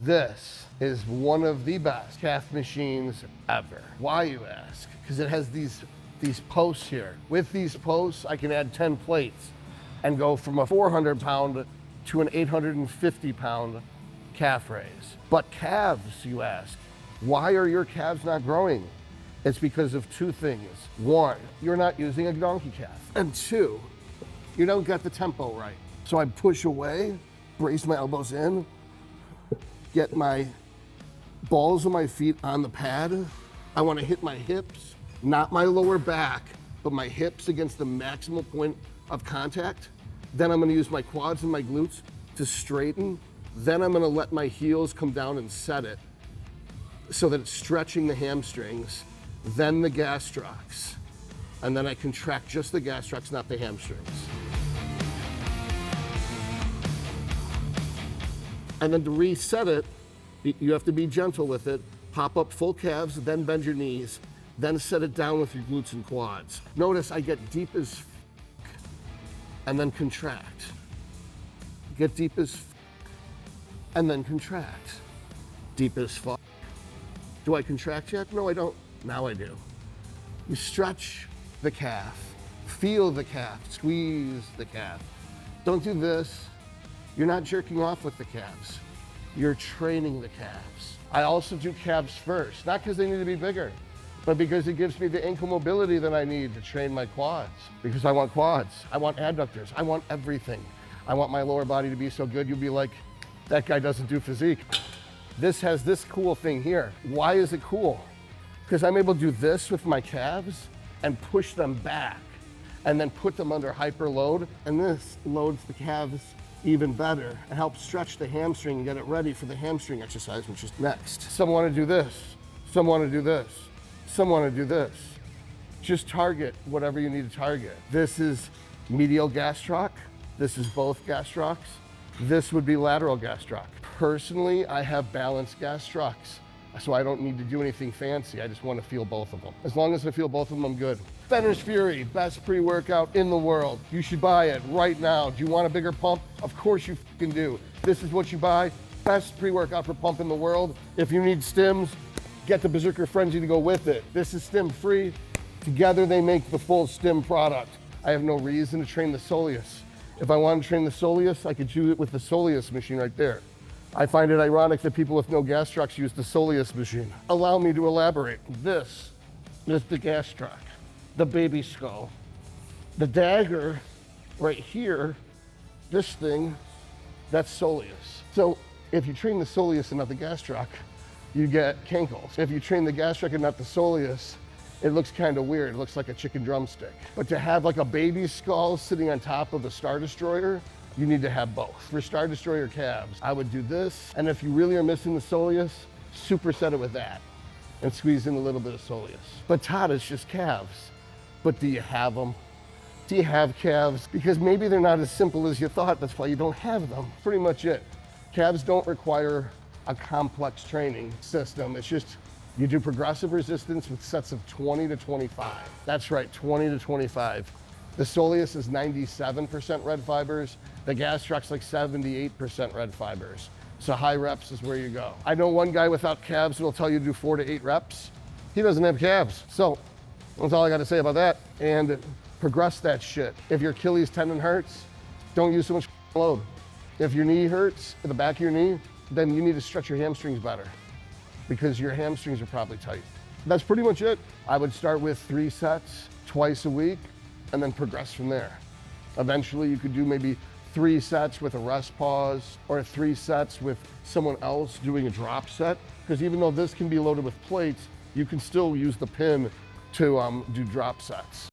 This is one of the best calf machines ever. Why, you ask? Because it has these posts here. With these posts, I can add 10 plates and go from a 400-pound to an 850-pound calf raise. But calves, you ask, why are your calves not growing? It's because of two things. One, you're not using a donkey calf. And two, you don't get the tempo right. So I push away, brace my elbows in, get my balls of my feet on the pad. I want to hit my hips, not my lower back, but my hips against the maximal point of contact. Then I'm going to use my quads and my glutes to straighten. Then I'm going to let my heels come down and set it so that it's stretching the hamstrings. Then the gastrocs. And then I contract just the gastrocs, not the hamstrings. And then to reset it, you have to be gentle with it. Pop up full calves, then bend your knees, then set it down with your glutes and quads. Notice I get deep as f, and then contract. Get deep as f, and then contract. Deep as f. Do I contract yet? No, I don't. Now I do. You stretch the calf, feel the calf, squeeze the calf. Don't do this. You're not jerking off with the calves. You're training the calves. I also do calves first, not because they need to be bigger, but because it gives me the ankle mobility that I need to train my quads. Because I want quads, I want adductors, I want everything. I want my lower body to be so good, you'll be like, that guy doesn't do physique. This has this cool thing here. Why is it cool? Because I'm able to do this with my calves and push them back and then put them under hyper load. And this loads the calves even better and helps stretch the hamstring and get it ready for the hamstring exercise, which is next. Some want to do this, some want to do this, some want to do this. Just target whatever you need to target. This is medial gastroc. This is both gastrocs. This would be lateral gastroc. Personally, I have balanced gastrocs, so I don't need to do anything fancy. I just want to feel both of them. As long as I feel both of them, I'm good. Fenner's Fury, best pre-workout in the world. You should buy it right now. Do you want a bigger pump? Of course you fucking do. This is what you buy. Best pre-workout for pump in the world. If you need stims, get the Berserker Frenzy to go with it. This is stim free. Together they make the full stim product. I have no reason to train the soleus. If I want to train the soleus, I could do it with the soleus machine right there. I find it ironic that people with no gastrocs use the soleus machine. Allow me to elaborate. This is the gastroc, the baby skull. The dagger right here, this thing, that's soleus. So if you train the soleus and not the gastroc, you get cankles. If you train the gastroc and not the soleus, it looks kind of weird. It looks like a chicken drumstick. But to have like a baby skull sitting on top of the Star Destroyer, you need to have both. For Star Destroyer calves, I would do this. And if you really are missing the soleus, superset it with that and squeeze in a little bit of soleus. But Todd, it's just calves. But do you have them? Do you have calves? Because maybe they're not as simple as you thought. That's why you don't have them. Pretty much it. Calves don't require a complex training system. It's just, you do progressive resistance with sets of 20 to 25. That's right, 20 to 25. The soleus is 97% red fibers. The gastroc's like 78% red fibers. So high reps is where you go. I know one guy without calves who will tell you to do 4 to 8 reps. He doesn't have calves. So that's all I got to say about that. And progress that shit. If your Achilles tendon hurts, don't use so much load. If your knee hurts, in the back of your knee, then you need to stretch your hamstrings better because your hamstrings are probably tight. That's pretty much it. I would start with 3 sets twice a week and then progress from there. Eventually you could do maybe 3 sets with a rest pause or 3 sets with someone else doing a drop set. Because even though this can be loaded with plates, you can still use the pin to do drop sets.